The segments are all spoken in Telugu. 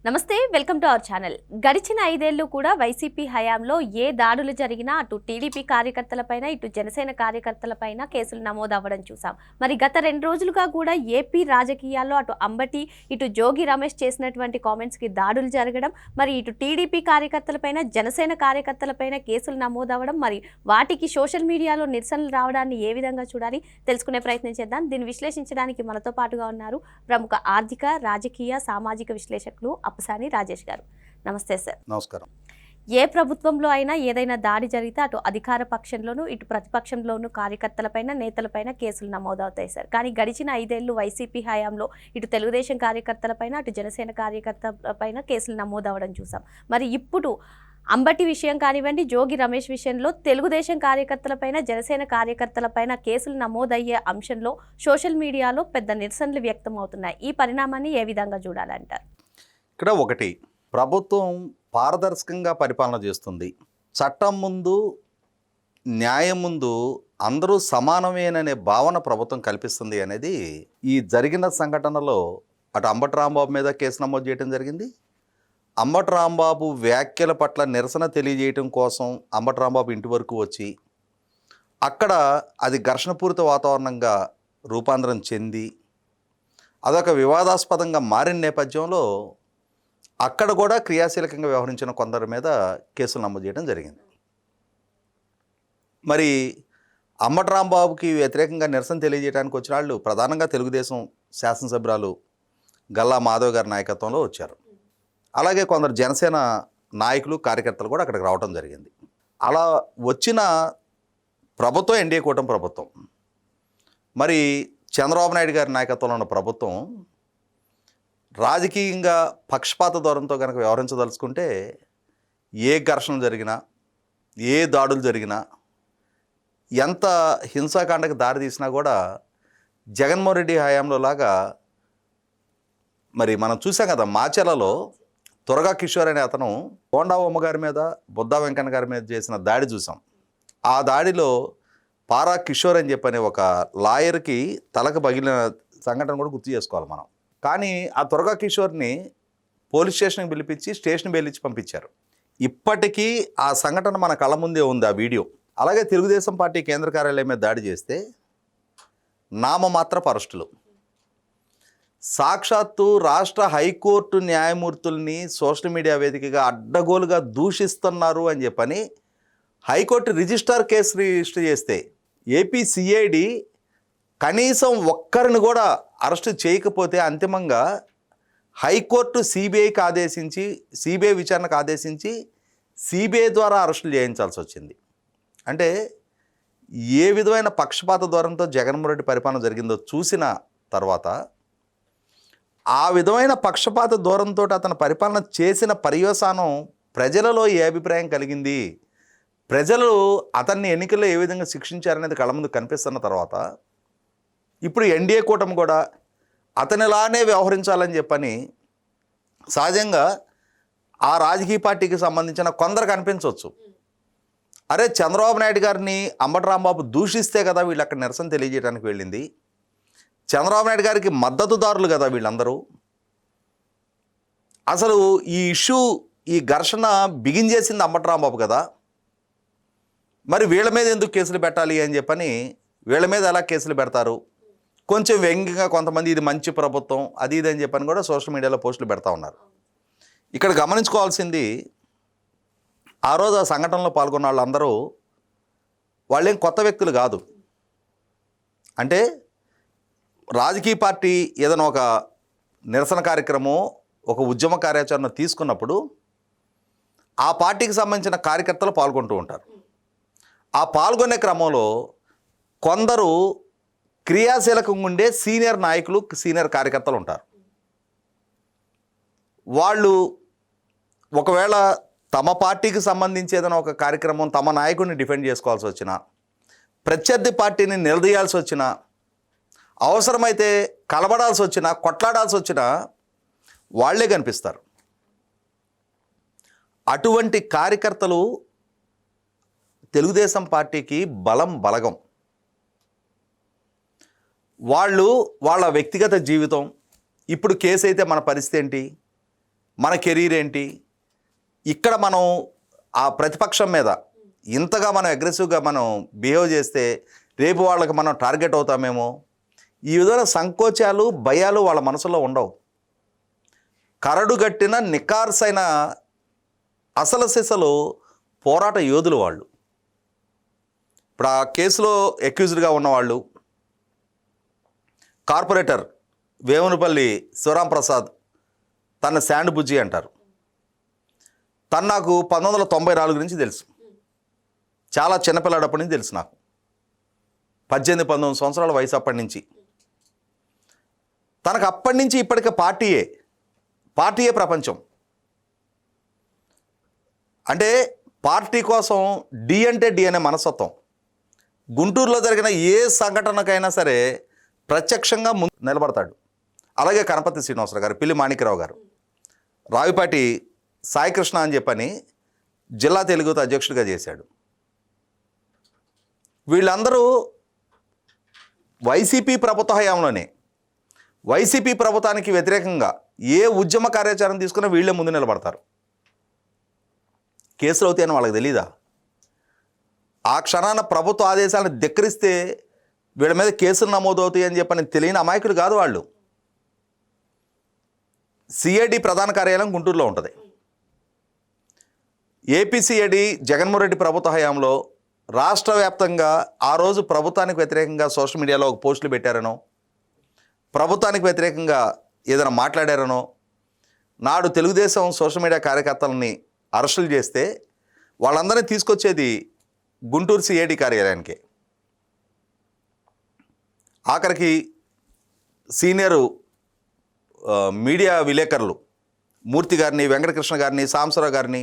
నమస్తే, వెల్కమ్ టు అవర్ ఛానల్. గడిచిన 5 ఏళ్లు కూడా వైసీపీ హయాంలో ఏ దాడులు జరిగినా అటు టీడీపీ కార్యకర్తలపైన ఇటు జనసేన కార్యకర్తలపైన కేసులు నమోదవ్వడం చూసాం. మరి గత 2 రోజులుగా కూడా ఏపీ రాజకీయాల్లో అటు అంబటి ఇటు జోగి రమేష్ చేసినటువంటి కామెంట్స్కి దాడులు జరగడం, మరి ఇటు టీడీపీ కార్యకర్తలపైన జనసేన కార్యకర్తలపైన కేసులు నమోదవ్వడం, మరి వాటికి సోషల్ మీడియాలో నిరసనలు రావడాన్ని ఏ విధంగా చూడాలి తెలుసుకునే ప్రయత్నం చేద్దాం. దీన్ని విశ్లేషించడానికి మనతో పాటుగా ఉన్నారు ప్రముఖ ఆర్థిక, రాజకీయ, సామాజిక విశ్లేషకులు అప్పసాని రాజేష్ గారు. నమస్తే సార్. నమస్కారం. ఏ ప్రభుత్వంలో అయినా ఏదైనా దాడి జరిగితే అటు అధికార పక్షంలోనూ ఇటు ప్రతిపక్షంలోనూ కార్యకర్తలపైన నేతలపైన కేసులు నమోదవుతాయి సార్. కానీ గడిచిన 5 ఏళ్లు వైసీపీ హయాంలో ఇటు తెలుగుదేశం కార్యకర్తలపైన అటు జనసేన కార్యకర్తలపైన కేసులు నమోదవడం చూసాం. మరి ఇప్పుడు అంబటి విషయం కానివ్వండి, జోగి రమేష్ విషయంలో తెలుగుదేశం కార్యకర్తలపైన జనసేన కార్యకర్తలపైన కేసులు నమోదయ్యే అంశంలో సోషల్ మీడియాలో పెద్ద నిరసనలు వ్యక్తం అవుతున్నాయి. ఈ పరిణామాన్ని ఏ విధంగా చూడాలంటారు? ఇక్కడ ఒకటి, ప్రభుత్వం పారదర్శకంగా పరిపాలన చేస్తుంది. చట్టం ముందు, న్యాయం ముందు అందరూ సమానమేననే భావన ప్రభుత్వం కల్పిస్తుంది అనేది ఈ జరిగిన సంఘటనలో అటు అంబటి రాంబాబు మీద కేసు నమోదు చేయడం జరిగింది. అంబటి రాంబాబు వ్యాఖ్యల పట్ల నిరసన తెలియజేయడం కోసం అంబటి రాంబాబు ఇంటి వరకు వచ్చి అక్కడ అది ఘర్షణపూరిత వాతావరణంగా రూపాంతరం చెంది అదొక వివాదాస్పదంగా మారిన నేపథ్యంలో అక్కడ కూడా క్రియాశీలకంగా వ్యవహరించిన కొందరి మీద కేసులు నమోదు చేయడం జరిగింది. మరి అంబటి రాంబాబుకి వ్యతిరేకంగా నిరసన తెలియజేయడానికి వచ్చిన వాళ్ళు ప్రధానంగా తెలుగుదేశం శాసనసభ్యురాలు గల్లా మాధవ్ గారి నాయకత్వంలో వచ్చారు. అలాగే కొందరు జనసేన నాయకులు, కార్యకర్తలు కూడా అక్కడికి రావడం జరిగింది. అలా వచ్చిన ప్రభుత్వం ఎన్డీఏ కూటమి ప్రభుత్వం. మరి చంద్రబాబు నాయుడు గారి నాయకత్వంలో ఉన్న ప్రభుత్వం రాజకీయంగా పక్షపాత ధోరణితో కనుక వ్యవహరించదలుచుకుంటే ఏ ఘర్షణ జరిగినా, ఏ దాడులు జరిగినా, ఎంత హింసాకాండకు దారి తీసినా కూడా జగన్మోహన్ రెడ్డి హయాంలో లాగా మరి మనం చూసాం కదా, మాచెలలో త్వరగా కిషోర్ అనే అతను కోండా ఉమ్మ గారి మీద, బుద్ధా వెంకన్న గారి మీద చేసిన దాడి చూసాం. ఆ దాడిలో పారా కిషోర్ అని చెప్పని ఒక లాయర్కి తలకు పగిలిన సంఘటన కూడా గుర్తు చేసుకోవాలి మనం. కానీ ఆ త్వరగా కిషోర్ని పోలీస్ స్టేషన్కి పిలిపించి స్టేషన్ బెయిలిచ్చి పంపించారు. ఇప్పటికీ ఆ సంఘటన మన కళ్ళ ముందే ఉంది, ఆ వీడియో. అలాగే తెలుగుదేశం పార్టీ కేంద్ర కార్యాలయం మీద దాడి చేస్తే నామమాత్రపు అరెస్టులు. సాక్షాత్తు రాష్ట్ర హైకోర్టు న్యాయమూర్తుల్ని సోషల్ మీడియా వేదికగా అడ్డగోలుగా దూషిస్తున్నారు అని చెప్పని హైకోర్టు రిజిస్టార్ కేసు రిజిస్టర్ చేస్తే ఏపీ సిఐడి కనీసం ఒక్కరిని కూడా అరెస్టు చేయకపోతే అంతిమంగా హైకోర్టు సిబిఐకి ఆదేశించి, సిబిఐ విచారణకు ఆదేశించి సిబిఐ ద్వారా అరెస్టులు చేయించాల్సి వచ్చింది. అంటే ఏ విధమైన పక్షపాత ధోరణితో జగన్మోహన్ రెడ్డి పరిపాలన జరిగిందో చూసిన తర్వాత ఆ విధమైన పక్షపాత ధోరణితో అతను పరిపాలన చేసిన పర్యవసానం ప్రజలలో ఏ అభిప్రాయం కలిగింది, ప్రజలు అతన్ని ఎన్నికల్లో ఏ విధంగా శిక్షించారనేది కళ్ళ ముందు కనిపిస్తున్న తర్వాత ఇప్పుడు ఎన్డీఏ కూటమి కూడా అతనిలానే వ్యవహరించాలని చెప్పని సహజంగా ఆ రాజకీయ పార్టీకి సంబంధించిన కొందరికి అనిపించవచ్చు. అరే, చంద్రబాబు నాయుడు గారిని అంబటి రాంబాబు దూషిస్తే కదా వీళ్ళు అక్కడ నిరసన తెలియజేయడానికి వెళ్ళింది, చంద్రబాబు నాయుడు గారికి మద్దతుదారులు కదా వీళ్ళందరూ, అసలు ఈ ఇష్యూ, ఈ ఘర్షణ బిగించేసింది అంబటి రాంబాబు కదా, మరి వీళ్ళ మీద ఎందుకు కేసులు పెట్టాలి అని చెప్పని వీళ్ళ మీద ఎలా కేసులు పెడతారు, కొంచెం వ్యంగ్యంగా కొంతమంది ఇది మంచి ప్రభుత్వం అది ఇది అని చెప్పని కూడా సోషల్ మీడియాలో పోస్టులు పెడతా ఉన్నారు. ఇక్కడ గమనించుకోవాల్సింది, ఆ రోజు ఆ సంఘటనలో పాల్గొన్న వాళ్ళందరూ వాళ్ళేం కొత్త వ్యక్తులు కాదు. అంటే రాజకీయ పార్టీ ఏదైనా ఒక నిరసన కార్యక్రమం, ఒక ఉద్యమ కార్యాచరణ తీసుకున్నప్పుడు ఆ పార్టీకి సంబంధించిన కార్యకర్తలు పాల్గొంటూ ఉంటారు. ఆ పాల్గొనే క్రమంలో కొందరు క్రియాశీలకంగా ఉండే సీనియర్ నాయకులు, సీనియర్ కార్యకర్తలు ఉంటారు. వాళ్ళు ఒకవేళ తమ పార్టీకి సంబంధించి ఏదైనా ఒక కార్యక్రమం, తమ నాయకుడిని డిఫెండ్ చేసుకోవాల్సి వచ్చినా, ప్రత్యర్థి పార్టీని నిలదీయాల్సి వచ్చినా, అవసరమైతే కలబడాల్సి వచ్చినా, కొట్లాడాల్సి వచ్చినా వాళ్లే కనిపిస్తారు. అటువంటి కార్యకర్తలు తెలుగుదేశం పార్టీకి బలగం. వాళ్ళు వాళ్ళ వ్యక్తిగత జీవితం, ఇప్పుడు కేసు అయితే మన పరిస్థితి ఏంటి, మన కెరీర్ ఏంటి, ఇక్కడ మనం ఆ ప్రతిపక్షం మీద ఇంతగా మనం అగ్రెసివ్గా మనం బిహేవ్ చేస్తే రేపు వాళ్ళకి మనం టార్గెట్ అవుతామేమో, ఈ విధమైన సంకోచాలు భయాలు వాళ్ళ మనసులో ఉండవు. కరడుగట్టిన నికార్సైన అసలు సిసలు పోరాట యోధులు వాళ్ళు. ఇప్పుడు ఆ కేసులో అక్యూజ్డ్గా ఉన్నవాళ్ళు కార్పొరేటర్ వేమునపల్లి శివరాం ప్రసాద్, తన శాండ్ బుజ్జి అంటారు. తను నాకు 1994 నుంచి తెలుసు. చాలా చిన్నపిల్లాడప్పటి నుంచి తెలుసు నాకు. 18-19 సంవత్సరాల వయసు అప్పటి నుంచి. తనకు అప్పటి నుంచి ఇప్పటికే పార్టీయే ప్రపంచం. అంటే పార్టీ కోసం డి అంటే డి అనే మనస్తత్వం. గుంటూరులో జరిగిన ఏ సంఘటనకైనా సరే ప్రత్యక్షంగా ముందు నిలబడతాడు. అలాగే కనపర్తి శ్రీనివాసరావు గారు, పిల్లి మాణిక్యరావు గారు, రావిపాటి సాయికృష్ణ అని చెప్పని జిల్లా తెలుగుతో అధ్యక్షుడిగా చేశాడు. వీళ్ళందరూ వైసీపీ ప్రభుత్వ హయాంలోనే వైసీపీ ప్రభుత్వానికి వ్యతిరేకంగా ఏ ఉద్యమ కార్యాచరణ తీసుకున్నా వీళ్ళే ముందు నిలబడతారు. కేసులు అవుతాయని వాళ్ళకి తెలీదా? ఆ క్షణాన ప్రభుత్వ ఆదేశాలను ధిక్కరిస్తే వీళ్ళ మీద కేసులు నమోదు అవుతాయి అని చెప్పని తెలియని అమాయకులు కాదు వాళ్ళు. సిఐడి ప్రధాన కార్యాలయం గుంటూరులో ఉంటుంది. ఏపీ సిఐడి జగన్మోహన్ రెడ్డి ప్రభుత్వ హయాంలో రాష్ట్ర వ్యాప్తంగా ఆ రోజు ప్రభుత్వానికి వ్యతిరేకంగా సోషల్ మీడియాలో ఒక పోస్టులు పెట్టారనో, ప్రభుత్వానికి వ్యతిరేకంగా ఏదైనా మాట్లాడారనో, నాడు తెలుగుదేశం సోషల్ మీడియా కార్యకర్తలని అరెస్టులు చేస్తే వాళ్ళందరినీ తీసుకొచ్చేది గుంటూరు సిఐడి కార్యాలయానికి. ఆఖరికి సీనియరు మీడియా విలేకరులు మూర్తి గారిని, వెంకటకృష్ణ గారిని, సాంబశివరావు గారిని,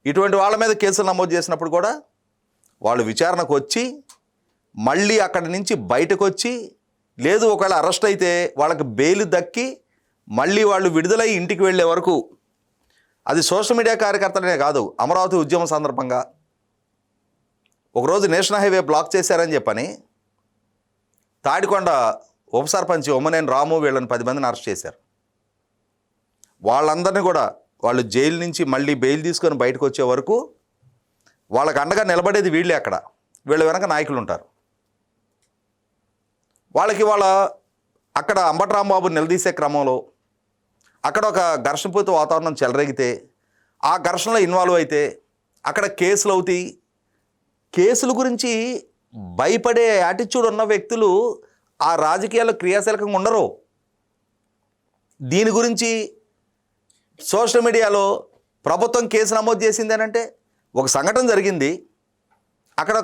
ఇటువంటి వాళ్ళ మీద కేసులు నమోదు చేసినప్పుడు కూడా వాళ్ళు విచారణకు వచ్చి మళ్ళీ అక్కడి నుంచి బయటకు వచ్చి, లేదు ఒకవేళ అరెస్ట్ అయితే వాళ్ళకి బెయిల్ దక్కి మళ్ళీ వాళ్ళు విడుదలై ఇంటికి వెళ్ళే వరకు, అది సోషల్ మీడియా కార్యకర్తలనే కాదు, అమరావతి ఉద్యమం సందర్భంగా ఒకరోజు నేషనల్ హైవే బ్లాక్ చేశారని చెప్పని తాడికొండ ఉప సర్పంచ్ ఒమ్మనేని రాము వీళ్ళని 10 మందిని అరెస్ట్ చేశారు. వాళ్ళందరినీ కూడా వాళ్ళు జైలు నుంచి మళ్ళీ బెయిల్ తీసుకొని బయటకు వచ్చే వరకు వాళ్ళకి అండగా నిలబడేది వీళ్ళే. అక్కడ వీళ్ళ వెనక నాయకులు ఉంటారు. వాళ్ళకి అక్కడ అంబటి రాంబాబు నిలదీసే క్రమంలో అక్కడ ఒక ఘర్షణపూరిత వాతావరణం చెలరేగితే, ఆ ఘర్షణలో ఇన్వాల్వ్ అయితే అక్కడ కేసులు అవుతాయి. కేసుల గురించి భయపడే యాటిట్యూడ్ ఉన్న వ్యక్తులు ఆ రాజకీయాల్లో క్రియాశీలకంగా ఉండరు. దీని గురించి సోషల్ మీడియాలో ప్రభుత్వం కేసు నమోదు చేసింది అని అంటే, ఒక సంఘటన జరిగింది, అక్కడ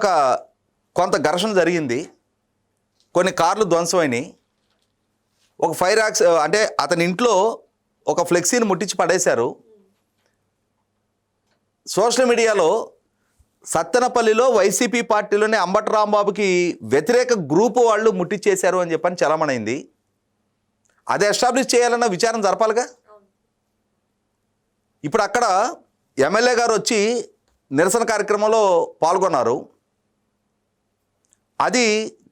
కొంత ఘర్షణ జరిగింది, కొన్ని కార్లు ధ్వంసమైనవి, ఒక ఫైర్ అంటే అతని ఇంట్లో ఒక ఫ్లెక్సీని ముట్టించి పడేశారు. సోషల్ మీడియాలో సత్తెనపల్లిలో వైసీపీ పార్టీలోనే అంబటి రాంబాబుకి వ్యతిరేక గ్రూపు వాళ్ళు ముట్టించేశారు అని చెప్పని చలమణైంది. అది ఎస్టాబ్లిష్ చేయాలన్న విచారణ జరపాలిగా. ఇప్పుడు అక్కడ ఎమ్మెల్యే గారు వచ్చి నిరసన కార్యక్రమంలో పాల్గొన్నారు. అది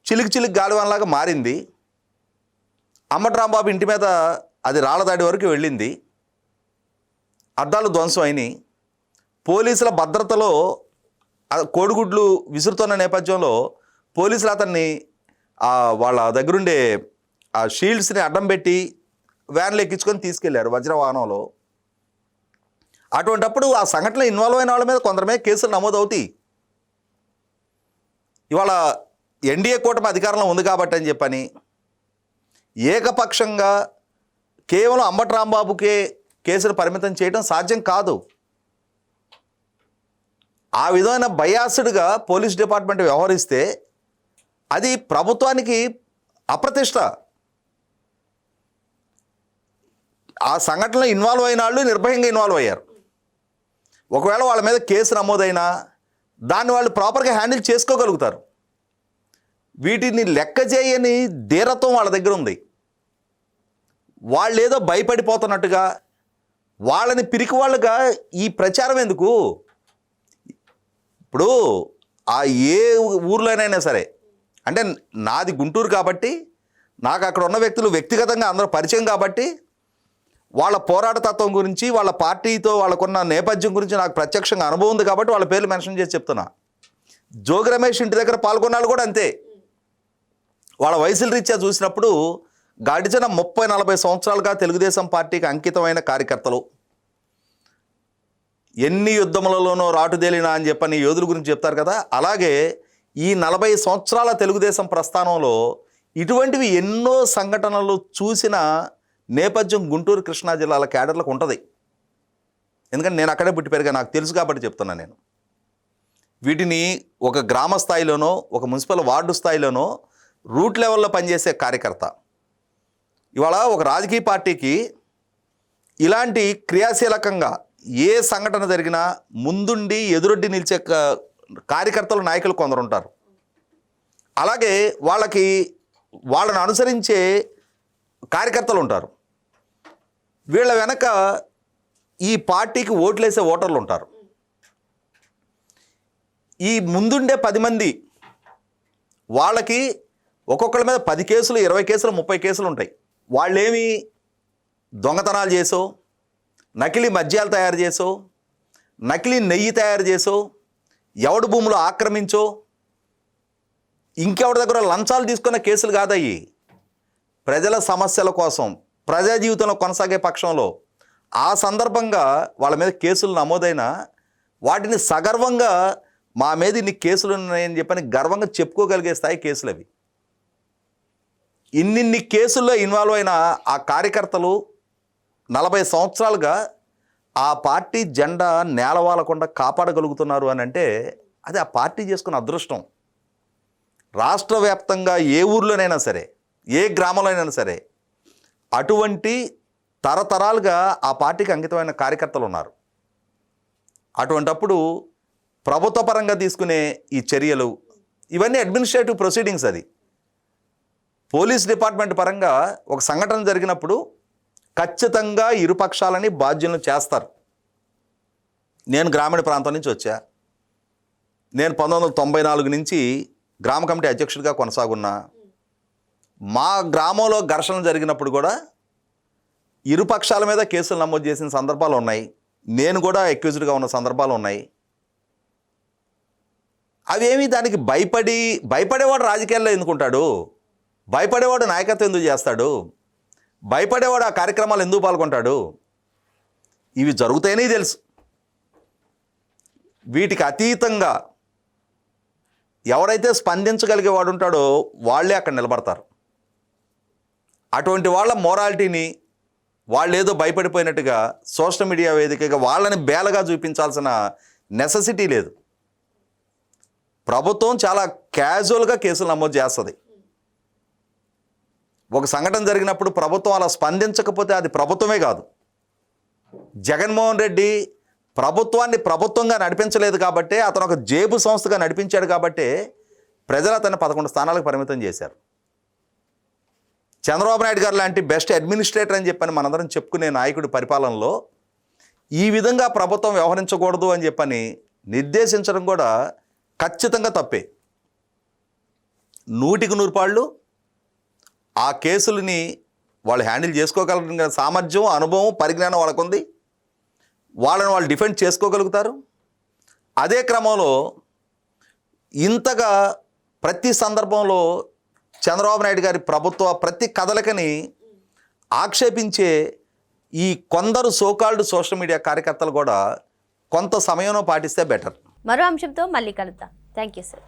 చిలికి గాలివానలాగా మారింది. అంబటి రాంబాబు ఇంటి మీద అది రాళ్ళదాడి వరకు వెళ్ళింది. అద్దాలు ధ్వంసం అయినాయి. పోలీసుల భద్రతలో కోడిగుడ్లు విసురుతున్న నేపథ్యంలో పోలీసులు అతన్ని వాళ్ళ దగ్గరుండే ఆ షీల్డ్స్ని అడ్డం పెట్టి వ్యాన్లు ఎక్కించుకొని తీసుకెళ్లారు వజ్రవాహనంలో. అటువంటప్పుడు ఆ సంఘటనలో ఇన్వాల్వ్ అయిన వాళ్ళ మీద కొందరి మీద కేసులు నమోదు అవుతాయి. ఇవాళ ఎన్డీఏ కూటమి అధికారంలో ఉంది కాబట్టి అని చెప్పని ఏకపక్షంగా కేవలం అంబటి రాంబాబుకే కేసులు పరిమితం చేయడం సాధ్యం కాదు. ఆ విధమైన బయాస్డ్గా పోలీస్ డిపార్ట్మెంట్ వ్యవహరిస్తే అది ప్రభుత్వానికి అప్రతిష్ట. ఆ సంఘటనలో ఇన్వాల్వ్ అయిన వాళ్ళు నిర్భయంగా ఇన్వాల్వ్ అయ్యారు. ఒకవేళ వాళ్ళ మీద కేసు నమోదైనా దాన్ని వాళ్ళు ప్రాపర్గా హ్యాండిల్ చేసుకోగలుగుతారు. వీటిని లెక్క చేయని ధీరత్వం వాళ్ళ దగ్గర ఉంది. వాళ్ళు ఏదో భయపడిపోతున్నట్టుగా, వాళ్ళని పిరికి వాళ్ళుగా ఈ ప్రచారం ఎందుకు? ఇప్పుడు ఏ ఊర్లోనైనా సరే, అంటే నాది గుంటూరు కాబట్టి నాకు అక్కడ ఉన్న వ్యక్తులు వ్యక్తిగతంగా అందరూ పరిచయం కాబట్టి వాళ్ళ పోరాట తత్వం గురించి, వాళ్ళ పార్టీతో వాళ్ళకున్న నేపథ్యం గురించి నాకు ప్రత్యక్షంగా అనుభవం ఉంది కాబట్టి వాళ్ళ పేర్లు మెన్షన్ చేసి చెప్తున్నా. జోగి రమేష్ ఇంటి దగ్గర పాల్గొన్న వాళ్ళు కూడా అంతే. వాళ్ళ వయసుల రీత్యా చూసినప్పుడు గడిచిన 30-40 సంవత్సరాలుగా తెలుగుదేశం పార్టీకి అంకితమైన కార్యకర్తలు. ఎన్ని యుద్ధములలోనో రాటుదేలినా అని చెప్పని యోధుల గురించి చెప్తారు కదా, అలాగే ఈ 40 సంవత్సరాల తెలుగుదేశం ప్రస్థానంలో ఇటువంటివి ఎన్నో సంఘటనలు చూసిన నేపథ్యం గుంటూరు కృష్ణా జిల్లాల క్యాడర్లకు ఉంటుంది. ఎందుకంటే నేను అక్కడే పుట్టి పెరిగా, నాకు తెలుసు కాబట్టి చెప్తున్నా. నేను వీటిని ఒక గ్రామ స్థాయిలోనో, ఒక మున్సిపల్ వార్డు స్థాయిలోనో, రూట్ లెవెల్లో పనిచేసే కార్యకర్త ఇవాళ ఒక రాజకీయ పార్టీకి ఇలాంటి క్రియాశీలకంగా ఏ సంఘటన జరిగినా ముందుండి ఎదురొడ్డి నిలిచే కార్యకర్తలు, నాయకులు కొందరు ఉంటారు. అలాగే వాళ్ళని అనుసరించే కార్యకర్తలు ఉంటారు. వీళ్ళ వెనక ఈ పార్టీకి ఓట్లేసే ఓటర్లు ఉంటారు. ఈ ముందుండే 10 మంది వాళ్ళకి ఒక్కొక్కరి మీద 10 కేసులు, 20 కేసులు, 30 కేసులు ఉంటాయి. వాళ్ళేమి దొంగతనాలు చేసో, నకిలీ మద్యాలు తయారు చేసో, నకిలీ నెయ్యి తయారు చేసో, ఎవడి భూములు ఆక్రమించో, ఇంకెవరి దగ్గర లంచాలు తీసుకున్న కేసులు కాదయ్యి. ప్రజల సమస్యల కోసం, ప్రజా జీవితంలో కొనసాగే పక్షంలో ఆ సందర్భంగా వాళ్ళ మీద కేసులు నమోదైన వాటిని సగర్వంగా మా మీద ఇన్ని కేసులు ఉన్నాయని చెప్పని గర్వంగా చెప్పుకోగలిగే స్థాయి కేసులు అవి. ఇన్నిన్ని కేసుల్లో ఇన్వాల్వ్ అయిన ఆ కార్యకర్తలు 40 సంవత్సరాలుగా ఆ పార్టీ జెండా నేలవాలకుండా కాపాడగలుగుతున్నారు అని అంటే అది ఆ పార్టీ చేసుకున్న అదృష్టం. రాష్ట్ర వ్యాప్తంగా ఏ ఊర్లోనైనా సరే, ఏ గ్రామంలోనైనా సరే అటువంటి తరతరాలుగా ఆ పార్టీకి అంకితమైన కార్యకర్తలు ఉన్నారు. అటువంటప్పుడు ప్రభుత్వ పరంగా తీసుకునే ఈ చర్యలు ఇవన్నీ అడ్మినిస్ట్రేటివ్ ప్రొసీడింగ్స్. అది పోలీస్ డిపార్ట్మెంట్ పరంగా ఒక సంఘటన జరిగినప్పుడు ఖచ్చితంగా ఇరుపక్షాలని బాధ్యులను చేస్తారు. నేను గ్రామీణ ప్రాంతం నుంచి వచ్చా. నేను 1994 నుంచి గ్రామ కమిటీ అధ్యక్షుడిగా కొనసాగున్నా. మా గ్రామంలో ఘర్షణ జరిగినప్పుడు కూడా ఇరుపక్షాల మీద కేసులు నమోదు చేసిన సందర్భాలు ఉన్నాయి. నేను కూడా అక్యూజ్డ్గా ఉన్న సందర్భాలు ఉన్నాయి. అవేమి దానికి భయపడేవాడు రాజకీయాల్లో ఎందుకుంటాడు? భయపడేవాడు నాయకత్వం ఎందుకు చేస్తాడు? భయపడేవాడు ఆ కార్యక్రమాలు ఎందుకు పాల్గొంటాడు? ఇవి జరుగుతాయని తెలుసు. వీటికి అతీతంగా ఎవరైతే స్పందించగలిగేవాడు ఉంటాడో వాళ్ళే అక్కడ నిలబడతారు. అటువంటి వాళ్ళ మోరాలిటీని వాళ్ళు ఏదో భయపడిపోయినట్టుగా సోషల్ మీడియా వేదికగా వాళ్ళని బేలగా చూపించాల్సిన నెసెసిటీ లేదు. ప్రభుత్వం చాలా క్యాజువల్గా కేసులు నమోదు చేస్తుంది. ఒక సంఘటన జరిగినప్పుడు ప్రభుత్వం అలా స్పందించకపోతే అది ప్రభుత్వమే కాదు. జగన్మోహన్ రెడ్డి ప్రభుత్వాన్ని ప్రభుత్వంగా నడిపించలేదు కాబట్టి, అతను ఒక జేబు సంస్థగా నడిపించాడు కాబట్టి ప్రజలు అతన్ని 11 స్థానాలకు పరిమితం చేశారు. చంద్రబాబు నాయుడు గారు లాంటి బెస్ట్ అడ్మినిస్ట్రేటర్ అని చెప్పని మనందరం చెప్పుకునే నాయకుడి పరిపాలనలో ఈ విధంగా ప్రభుత్వం వ్యవహరించకూడదు అని చెప్పని నిర్దేశించడం కూడా ఖచ్చితంగా తప్పే. 100కి 100 పాళ్ళు ఆ కేసులని వాళ్ళు హ్యాండిల్ చేసుకోగలిగిన సామర్థ్యం, అనుభవం, పరిజ్ఞానం వాళ్ళకుంది. వాళ్ళని వాళ్ళు డిఫెండ్ చేసుకోగలుగుతారు. అదే క్రమంలో ఇంతగా ప్రతి సందర్భంలో చంద్రబాబు నాయుడు గారి ప్రభుత్వ ప్రతి కదలికని ఆక్షేపించే ఈ కొందరు సోకాల్డ్ సోషల్ మీడియా కార్యకర్తలు కూడా కొంత సమయంలో పాటిస్తే బెటర్. మరో అంశంతో మళ్ళీ కలుద్దాం. Thank you sir.